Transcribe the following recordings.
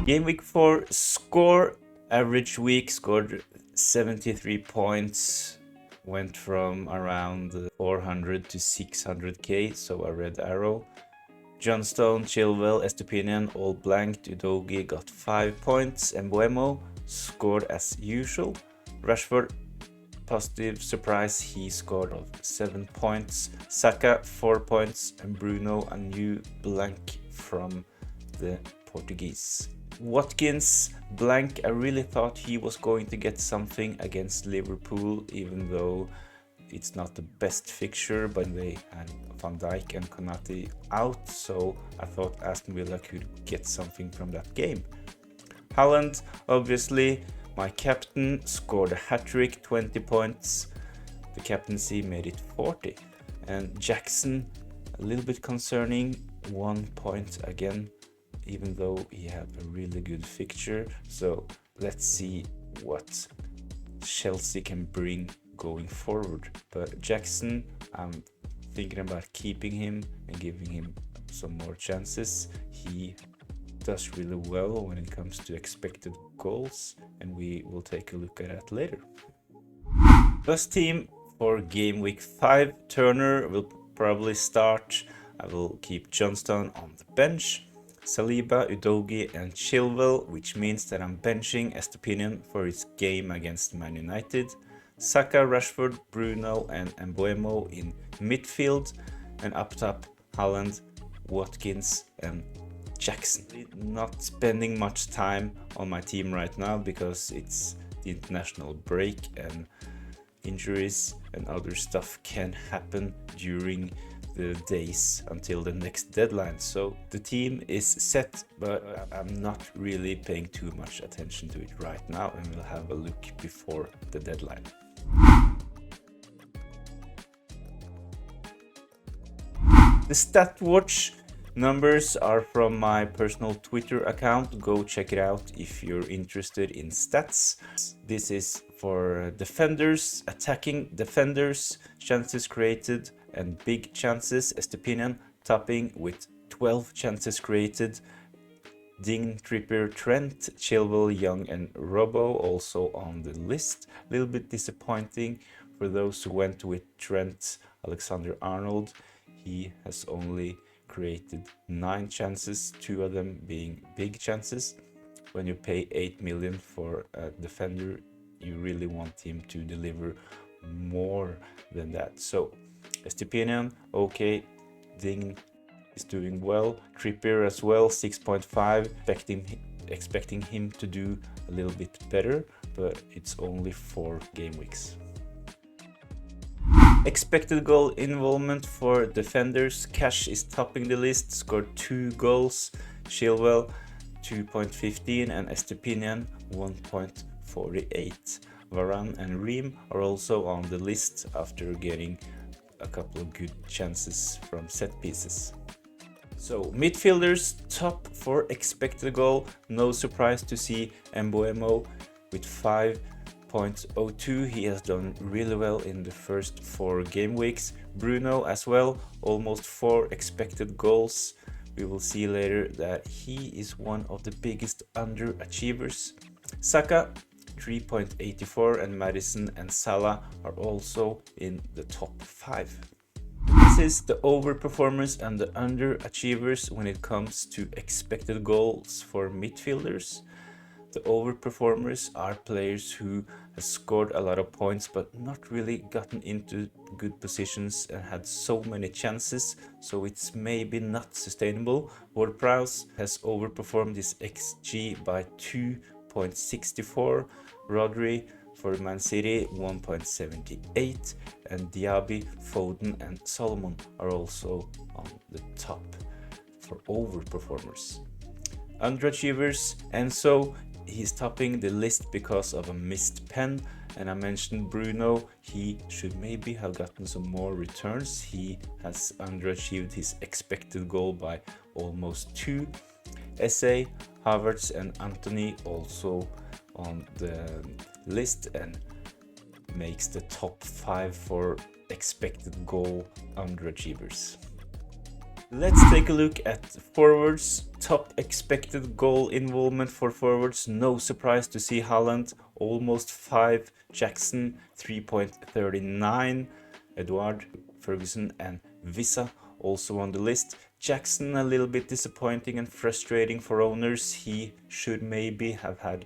Game week 4 score, average week scored 73 points, went from around 400 to 600k, so a red arrow. Johnstone, Chilwell, Estupinian all blanked. Udogie got 5 points. Mbuemo scored as usual. Rashford, positive surprise, he scored 7 points. Saka 4 points, and Bruno a new blank from the Portuguese. Watkins blank. I really thought he was going to get something against Liverpool, even though it's not the best fixture, but they had Van Dijk and Konate out, so I thought Aston Villa could get something from that game. Haaland, obviously, my captain, scored a hat-trick, 20 points. The captaincy made it 40. And Jackson, a little bit concerning, 1 point again, even though he had a really good fixture. So let's see what Chelsea can bring going forward. But Jackson, I'm thinking about keeping him and giving him some more chances. He does really well when it comes to expected goals, and we will take a look at that later. Best team for game week 5. Turner will probably start. I will keep Johnstone on the bench. Saliba, Udogie and Chilwell, which means that I'm benching Estupinian for his game against Man United. Saka, Rashford, Bruno and Mbuemo in midfield, and up top Haaland, Watkins and Jackson. Not spending much time on my team right now because it's the international break and injuries and other stuff can happen during the days until the next deadline. So the team is set, but I'm not really paying too much attention to it right now, and we'll have a look before the deadline. The StatWatch numbers are from my personal Twitter account. Go check it out if you're interested in stats. This is for defenders, attacking defenders, chances created and big chances. Estupinian topping with 12 chances created. Ding, Trippier, Trent, Chilwell, Young and Robbo also on the list. A little bit disappointing for those who went with Trent Alexander-Arnold. He has only created 9 chances, 2 of them being big chances. When you pay 8 million for a defender, you really want him to deliver more than that. So Estupinian, okay. Ding is doing well. Trippier as well, 6.5. Expecting him to do a little bit better, but it's only 4 game weeks. Expected goal involvement for defenders. Cash is topping the list, scored 2 goals. Chilwell 2.15 and Estupinian 1.48. Varane and Ream are also on the list after getting a couple of good chances from set pieces. So midfielders top for expected goal. No surprise to see Mbuemo with 5.02. He has done really well in the first 4 game weeks. Bruno as well, almost 4 expected goals. We will see later that he is one of the biggest underachievers. Saka 3.84 and Madison and Salah are also in the top 5. This is the overperformers and the underachievers when it comes to expected goals for midfielders. The overperformers are players who have scored a lot of points but not really gotten into good positions and had so many chances, so it's maybe not sustainable. Ward-Prowse has overperformed his XG by 2.64. Rodri for Man City 1.78, and Diaby, Foden and Solomon are also on the top for overperformers. Underachievers, Enzo, he's topping the list because of a missed pen, and I mentioned Bruno, he should maybe have gotten some more returns. He has underachieved his expected goal by almost 2. SA, Havertz and Anthony also on the list and makes the top 5 for expected goal underachievers. Let's take a look at forwards. Top expected goal involvement for forwards. No surprise to see Haaland almost 5, Jackson 3.39, Edouard, Ferguson and Vissa also on the list. Jackson a little bit disappointing and frustrating for owners. He should maybe have had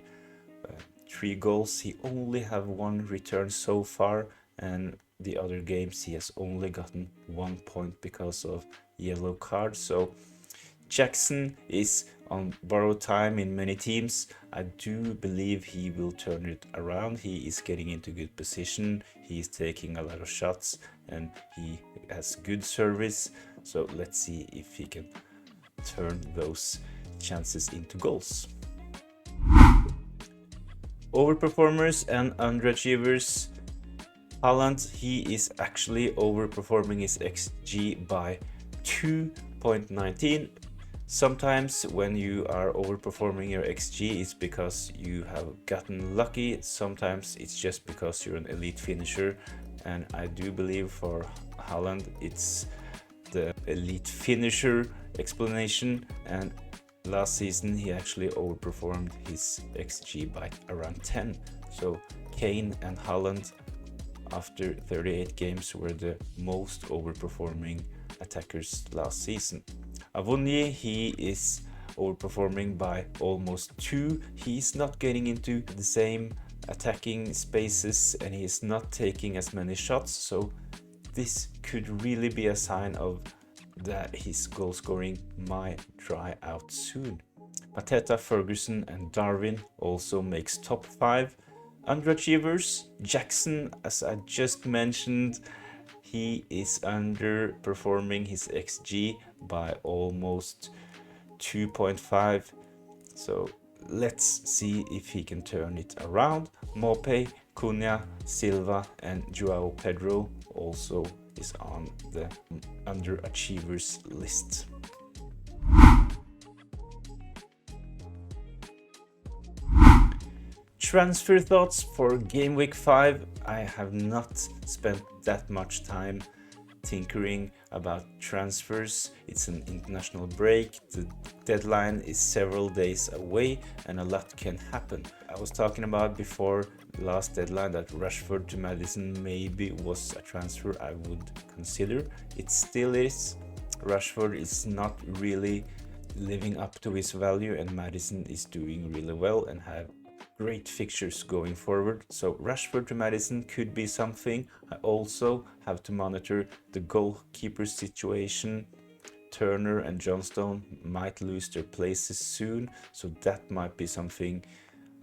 3 goals. He only have 1 return so far, and the other games he has only gotten 1 point because of yellow card. So Jackson is on borrowed time in many teams. I do believe he will turn it around. He is getting into good position. He is taking a lot of shots and he has good service. So let's see if he can turn those chances into goals. Overperformers and underachievers. Haaland, he is actually overperforming his XG by 2.19. Sometimes when you are overperforming your XG, it's because you have gotten lucky. Sometimes it's just because you're an elite finisher. And I do believe for Haaland, it's the elite finisher explanation. And last season, he actually overperformed his XG by around 10. So Kane and Haaland, after 38 games, were the most overperforming attackers last season. Avonier, he is overperforming by almost 2. He's not getting into the same attacking spaces and he's not taking as many shots, so this could really be a sign of that his goal scoring might dry out soon. Mateta, Ferguson and Darwin also makes top 5. Underachievers, Jackson, as I just mentioned, he is underperforming his XG by almost 2.5. So let's see if he can turn it around. Mope, Cunha, Silva and Joao Pedro also is on the underachievers list. Transfer thoughts for game week 5. I have not spent that much time tinkering about transfers. It's an international break, the deadline is several days away and a lot can happen. I was talking about before the last deadline that Rashford to Maddison maybe was a transfer I would consider. It still is. Rashford is not really living up to his value and Maddison is doing really well and have great fixtures going forward, so Rashford to Maddison could be something. I also have to monitor the goalkeeper situation. Turner and Johnstone might lose their places soon, so that might be something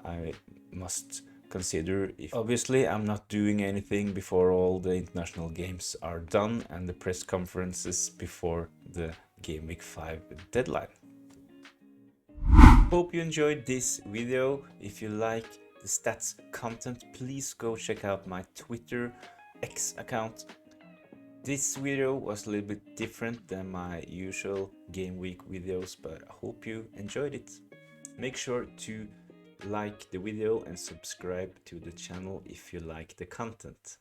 I must consider. Obviously, I'm not doing anything before all the international games are done and the press conferences before the Game Week 5 deadline. Hope you enjoyed this video. If you like the stats content, please go check out my Twitter X account. This video was a little bit different than my usual game week videos, but I hope you enjoyed it. Make sure to like the video and subscribe to the channel if you like the content.